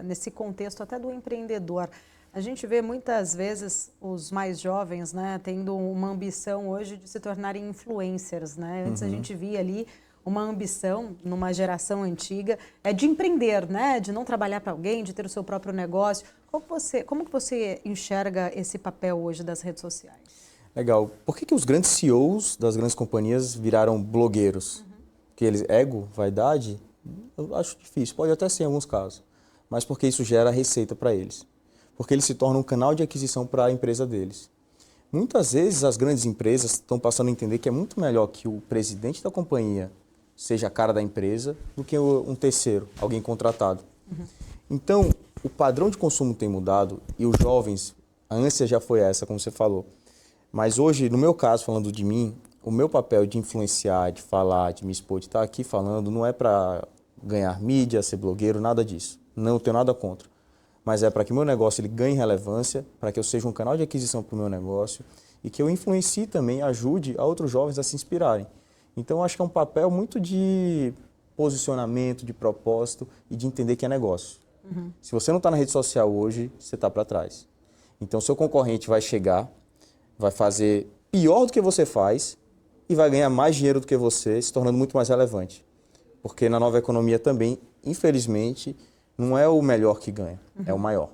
nesse contexto até do empreendedor? A gente vê muitas vezes os mais jovens, né, tendo uma ambição hoje de se tornarem influencers, né? Antes a gente via ali uma ambição numa geração antiga de empreender, né, de não trabalhar para alguém, de ter o seu próprio negócio. Como que você enxerga esse papel hoje das redes sociais? Legal. Por que os grandes CEOs das grandes companhias viraram blogueiros? Que eles, ego, vaidade, eu acho difícil, pode até ser em alguns casos, mas porque isso gera receita para eles, porque eles se tornam um canal de aquisição para a empresa deles. Muitas vezes as grandes empresas estão passando a entender que é muito melhor que o presidente da companhia seja a cara da empresa do que um terceiro, alguém contratado. Então, o padrão de consumo tem mudado e os jovens, a ânsia já foi essa, como você falou, mas hoje, no meu caso, falando de mim, o meu papel de influenciar, de falar, de me expor, de estar aqui falando, não é para ganhar mídia, ser blogueiro, nada disso. Não tenho nada contra. Mas é para que o meu negócio ele ganhe relevância, para que eu seja um canal de aquisição para o meu negócio e que eu influencie também, ajude a outros jovens a se inspirarem. Então, eu acho que é um papel muito de posicionamento, de propósito e de entender que é negócio. Se você não está na rede social hoje, você está para trás. Então, seu concorrente vai chegar, vai fazer pior do que você faz, e vai ganhar mais dinheiro do que você, se tornando muito mais relevante. Porque na nova economia também, infelizmente, não é o melhor que ganha, é o maior.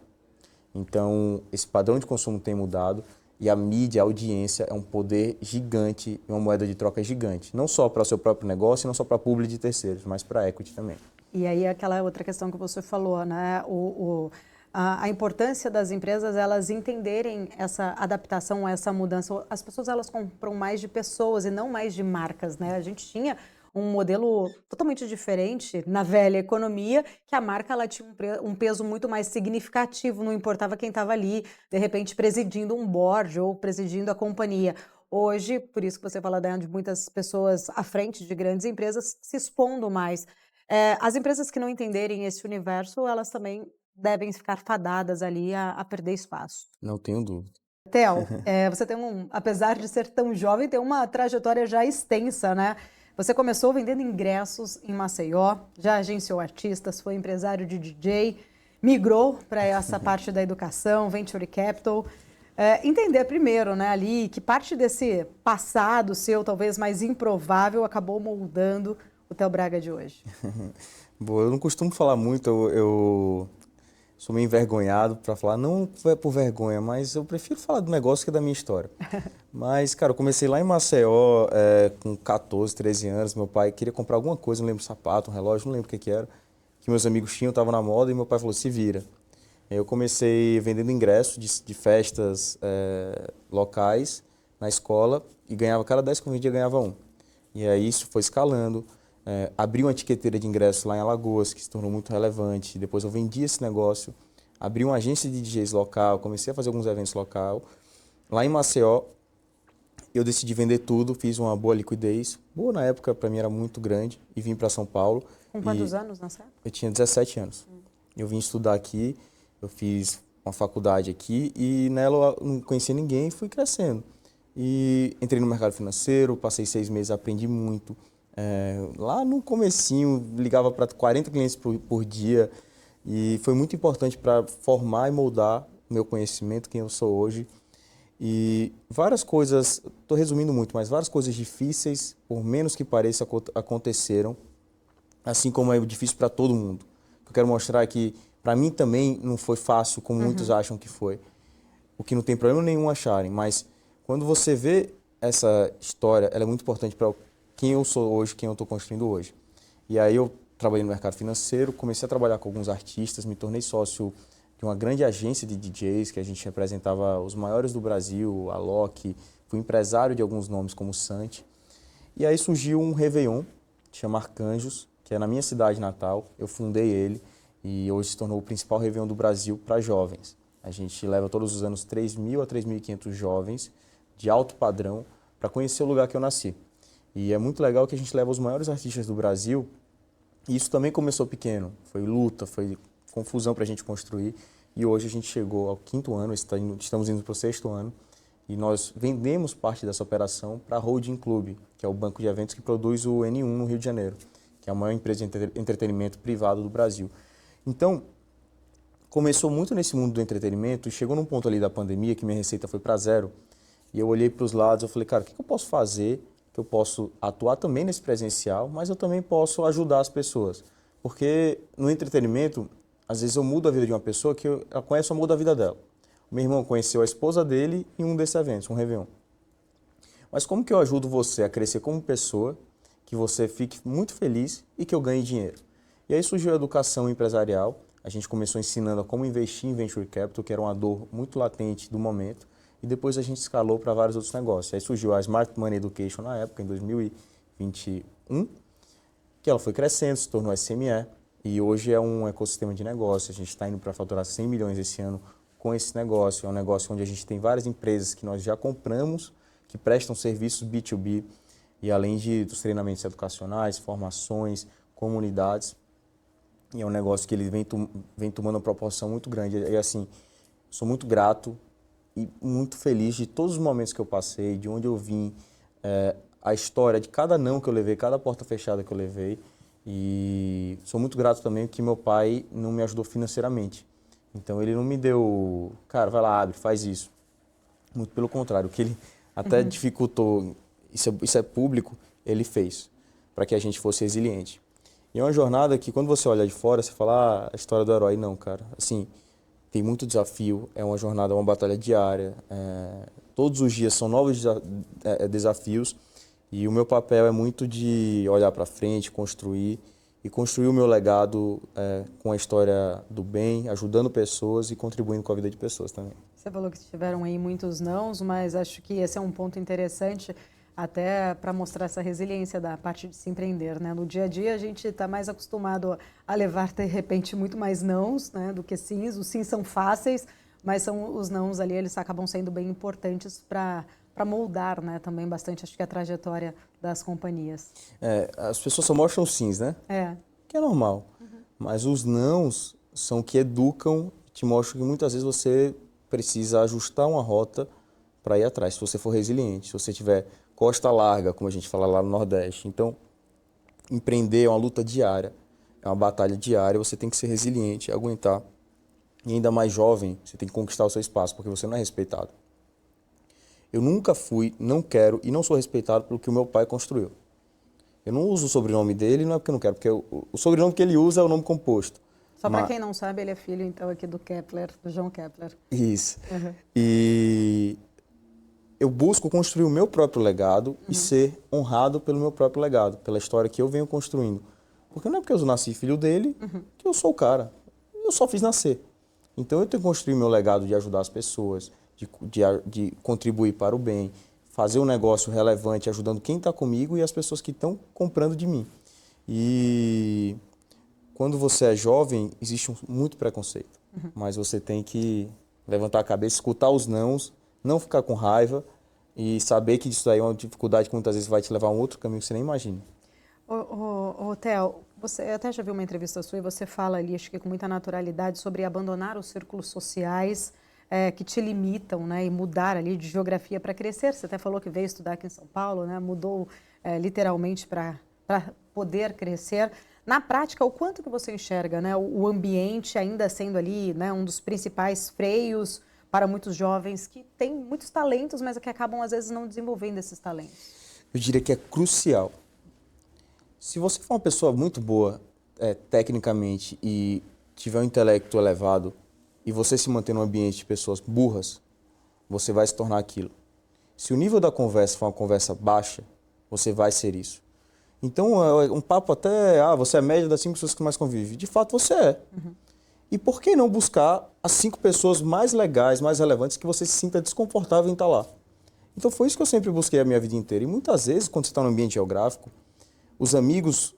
Então, esse padrão de consumo tem mudado e a mídia, a audiência é um poder gigante, uma moeda de troca gigante. Não só para o seu próprio negócio, não só para a publi de terceiros, mas para a equity também. E aí aquela outra questão que você falou, né? A importância das empresas elas entenderem essa adaptação, essa mudança. As pessoas elas compram mais de pessoas e não mais de marcas, né? A gente tinha um modelo totalmente diferente na velha economia, que a marca ela tinha um peso muito mais significativo, não importava quem estava ali, de repente presidindo um board ou presidindo a companhia. Hoje, por isso que você fala de muitas pessoas à frente de grandes empresas se expondo mais. As empresas que não entenderem esse universo, elas também devem ficar fadadas ali a perder espaço. Não tenho dúvida. Theo, você tem apesar de ser tão jovem, tem uma trajetória já extensa, né? Você começou vendendo ingressos em Maceió, já agenciou artistas, foi empresário de DJ, migrou para essa parte da educação, Venture Capital. Entender primeiro, né, ali, que parte desse passado seu, talvez mais improvável, acabou moldando o Theo Braga de hoje. Bom, eu não costumo falar muito, eu sou meio envergonhado para falar, não é por vergonha, mas eu prefiro falar do negócio que da minha história. Mas, cara, eu comecei lá em Maceió, com 14, 13 anos, meu pai queria comprar alguma coisa, não lembro, sapato, um relógio, não lembro o que era, que meus amigos tinham, estava na moda, e meu pai falou, se vira. Aí eu comecei vendendo ingressos de festas locais na escola e ganhava, cada 10 que eu vendia, ganhava um. E aí isso foi escalando. Abri uma etiqueteira de ingressos lá em Alagoas, que se tornou muito relevante. Depois eu vendi esse negócio, abri uma agência de DJs local, comecei a fazer alguns eventos local. Lá em Maceió, eu decidi vender tudo, fiz uma boa liquidez. Boa na época, para mim era muito grande, e vim para São Paulo. Com quantos anos nessa época? Eu tinha 17 anos. Eu vim estudar aqui, eu fiz uma faculdade aqui e nela eu não conhecia ninguém e fui crescendo. E entrei no mercado financeiro, passei 6 meses, aprendi muito. Lá no comecinho, ligava para 40 clientes por dia e foi muito importante para formar e moldar o meu conhecimento, quem eu sou hoje. E várias coisas, estou resumindo muito, mas várias coisas difíceis, por menos que pareça, aconteceram, assim como é difícil para todo mundo. Eu quero mostrar que para mim também não foi fácil, como muitos acham que foi. O que não tem problema nenhum acharem, mas quando você vê essa história, ela é muito importante para quem eu sou hoje, quem eu estou construindo hoje. E aí eu trabalhei no mercado financeiro, comecei a trabalhar com alguns artistas, me tornei sócio de uma grande agência de DJs, que a gente representava os maiores do Brasil, a Loki, fui empresário de alguns nomes como o Santi. E aí surgiu um Réveillon, chama Arcanjos, que é na minha cidade natal. Eu fundei ele e hoje se tornou o principal Réveillon do Brasil para jovens. A gente leva todos os anos 3.000 a 3.500 jovens de alto padrão para conhecer o lugar que eu nasci. E é muito legal que a gente leva os maiores artistas do Brasil. E isso também começou pequeno. Foi luta, foi confusão para a gente construir. E hoje a gente chegou ao 5º ano, estamos indo para o 6º ano. E nós vendemos parte dessa operação para a Holding Club, que é o banco de eventos que produz o N1 no Rio de Janeiro, que é a maior empresa de entretenimento privado do Brasil. Então, começou muito nesse mundo do entretenimento e chegou num ponto ali da pandemia que minha receita foi para zero. E eu olhei para os lados e falei, cara, o que eu posso fazer? Que eu posso atuar também nesse presencial, mas eu também posso ajudar as pessoas. Porque no entretenimento, às vezes eu mudo a vida de uma pessoa que ela conhece, eu mudo a vida dela. Meu irmão conheceu a esposa dele em um desses eventos, um Réveillon. Mas como que eu ajudo você a crescer como pessoa, que você fique muito feliz e que eu ganhe dinheiro? E aí surgiu a educação empresarial. A gente começou ensinando a como investir em Venture Capital, que era uma dor muito latente do momento. E depois a gente escalou para vários outros negócios. Aí surgiu a Smart Money Education na época, em 2021, que ela foi crescendo, se tornou SME. E hoje é um ecossistema de negócio. A gente está indo para faturar 100 milhões esse ano com esse negócio. É um negócio onde a gente tem várias empresas que nós já compramos, que prestam serviços B2B, e além dos treinamentos educacionais, formações, comunidades. E é um negócio que ele vem tomando uma proporção muito grande. E assim, sou muito grato e muito feliz de todos os momentos que eu passei, de onde eu vim, a história de cada não que eu levei, cada porta fechada que eu levei. E sou muito grato também que meu pai não me ajudou financeiramente. Então ele não me deu, cara, vai lá, abre, faz isso. Muito pelo contrário, o que ele até dificultou, isso é público, ele fez, para que a gente fosse resiliente. E é uma jornada que quando você olha de fora, você fala, a história do herói, não, cara. Assim, tem muito desafio, é uma jornada, é uma batalha diária, todos os dias são novos desafios. E o meu papel é muito de olhar para frente, construir o meu legado com a história do bem, ajudando pessoas e contribuindo com a vida de pessoas também. Você falou que tiveram aí muitos nãos, mas acho que esse é um ponto interessante até para mostrar essa resiliência da parte de se empreender, né? No dia a dia a gente está mais acostumado a levar, de repente, muito mais nãos, né, do que sims. Os sims são fáceis, mas são os nãos ali, eles acabam sendo bem importantes para moldar, né, também bastante, acho que a trajetória das companhias. As pessoas só mostram sims, né? Que é normal. Mas os nãos são que educam, te mostram que muitas vezes você precisa ajustar uma rota para ir atrás, se você for resiliente, se você tiver costa larga, como a gente fala lá no Nordeste. Então, empreender é uma luta diária, é uma batalha diária, você tem que ser resiliente, aguentar. E ainda mais jovem, você tem que conquistar o seu espaço, porque você não é respeitado. Eu nunca fui, não quero e não sou respeitado pelo que o meu pai construiu. Eu não uso o sobrenome dele, não é porque eu não quero, porque o sobrenome que ele usa é o nome composto. Só para quem não sabe, ele é filho, então, aqui do Kepler, do João Kepler. Isso. E eu busco construir o meu próprio legado e ser honrado pelo meu próprio legado, pela história que eu venho construindo. Porque não é porque eu nasci filho dele que eu sou o cara. Eu só fiz nascer. Então eu tenho que construir meu legado de ajudar as pessoas, de contribuir para o bem, fazer um negócio relevante, ajudando quem está comigo e as pessoas que estão comprando de mim. E quando você é jovem, existe muito preconceito. Mas você tem que levantar a cabeça, escutar os nãos, não ficar com raiva e saber que isso aí é uma dificuldade que muitas vezes vai te levar a um outro caminho que você nem imagina. Theo, você até já viu uma entrevista sua e você fala ali, acho que com muita naturalidade, sobre abandonar os círculos sociais que te limitam, né, e mudar ali de geografia para crescer. Você até falou que veio estudar aqui em São Paulo, né, mudou literalmente para poder crescer. Na prática, o quanto que você enxerga, né, o ambiente ainda sendo ali, né, um dos principais freios para muitos jovens que têm muitos talentos, mas que acabam às vezes não desenvolvendo esses talentos? Eu diria que é crucial. Se você for uma pessoa muito boa tecnicamente e tiver um intelecto elevado e você se manter num ambiente de pessoas burras, você vai se tornar aquilo. Se o nível da conversa for uma conversa baixa, você vai ser isso. Então, é um papo até, você é a média das 5 pessoas que mais convivem. De fato, você é. E por que não buscar as 5 pessoas mais legais, mais relevantes, que você se sinta desconfortável em estar lá? Então, foi isso que eu sempre busquei a minha vida inteira. E muitas vezes, quando você está num ambiente geográfico, Os amigos,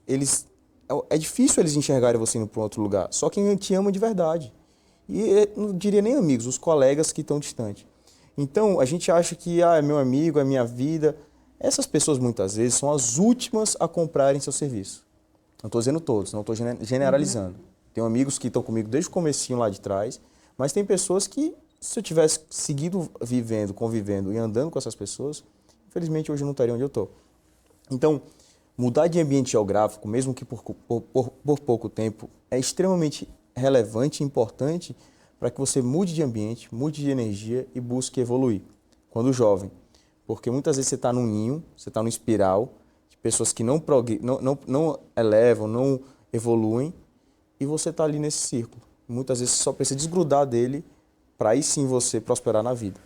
é difícil eles enxergarem você indo para outro lugar. Só quem te ama de verdade. E não diria nem amigos, os colegas que estão distantes. Então, a gente acha que é meu amigo, é minha vida. Essas pessoas, muitas vezes, são as últimas a comprarem seu serviço. Não estou dizendo todos, não estou generalizando. Tenho amigos que estão comigo desde o comecinho lá de trás, mas tem pessoas que, se eu tivesse seguido vivendo, convivendo e andando com essas pessoas, infelizmente hoje eu não estaria onde eu estou. Então, mudar de ambiente geográfico, mesmo que por pouco tempo, é extremamente relevante e importante para que você mude de ambiente, mude de energia e busque evoluir, quando jovem. Porque muitas vezes você está num ninho, você está num espiral de pessoas que não elevam, não evoluem, e você está ali nesse círculo. Muitas vezes você só precisa desgrudar dele para aí sim você prosperar na vida.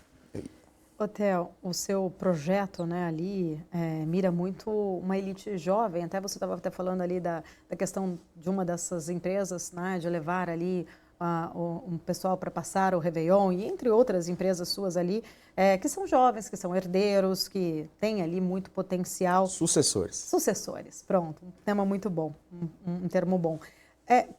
Theo, o seu projeto, né, ali mira muito uma elite jovem. Até você estava até falando ali da questão de uma dessas empresas, né, de levar ali um pessoal para passar o Réveillon, e entre outras empresas suas ali, que são jovens, que são herdeiros, que têm ali muito potencial. Sucessores. Sucessores, pronto. Um tema muito bom, um termo bom.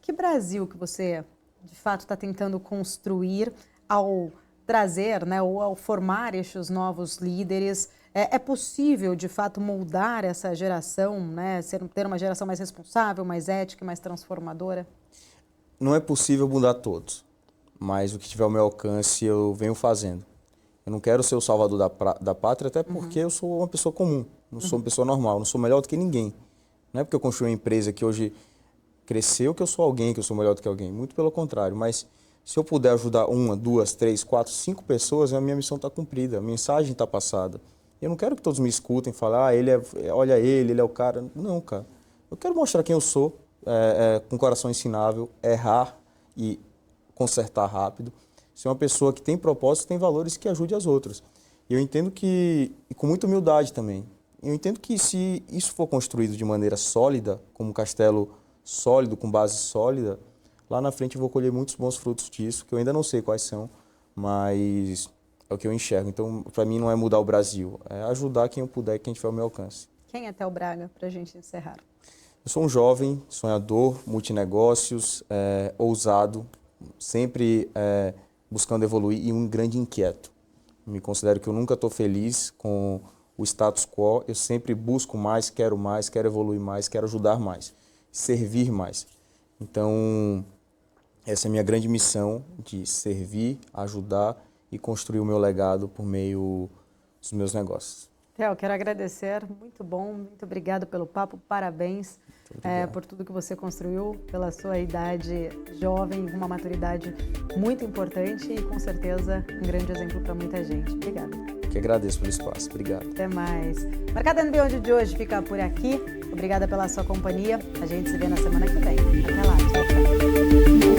Que Brasil que você, de fato, está tentando construir ao trazer, né, ou ao formar estes novos líderes? É possível, de fato, moldar essa geração, né, ter uma geração mais responsável, mais ética, mais transformadora? Não é possível mudar todos, mas o que tiver ao meu alcance eu venho fazendo. Eu não quero ser o salvador da pátria, até porque eu sou uma pessoa comum, não sou uma pessoa normal, não sou melhor do que ninguém. Não é porque eu construí uma empresa que hoje cresceu que eu sou alguém, que eu sou melhor do que alguém. Muito pelo contrário, mas se eu puder ajudar 1, 2, 3, 4, 5 pessoas, a minha missão está cumprida, a mensagem está passada. Eu não quero que todos me escutem e falem, olha ele é o cara. Não, cara. Eu quero mostrar quem eu sou, com coração ensinável, errar e consertar rápido. Ser uma pessoa que tem propósito, tem valores, que ajude as outras. E eu entendo que, e com muita humildade também, eu entendo que se isso for construído de maneira sólida, como um castelo sólido, com base sólida, lá na frente eu vou colher muitos bons frutos disso, que eu ainda não sei quais são, mas é o que eu enxergo. Então, para mim, não é mudar o Brasil, é ajudar quem eu puder, quem tiver ao meu alcance. Quem é Theo Braga, para a gente encerrar? Eu sou um jovem, sonhador, multinegócios, ousado, sempre buscando evoluir e um grande inquieto. Me considero que eu nunca estou feliz com o status quo, eu sempre busco mais, quero evoluir mais, quero ajudar mais, servir mais. Então, essa é a minha grande missão, de servir, ajudar e construir o meu legado por meio dos meus negócios. Theo, quero agradecer, muito bom, muito obrigado pelo papo, parabéns por tudo que você construiu, pela sua idade jovem, uma maturidade muito importante e com certeza um grande exemplo para muita gente. Obrigada. Que agradeço pelo espaço, obrigado. Até mais. Mercado NB de hoje fica por aqui. Obrigada pela sua companhia. A gente se vê na semana que vem. Até lá. Tchau, tchau.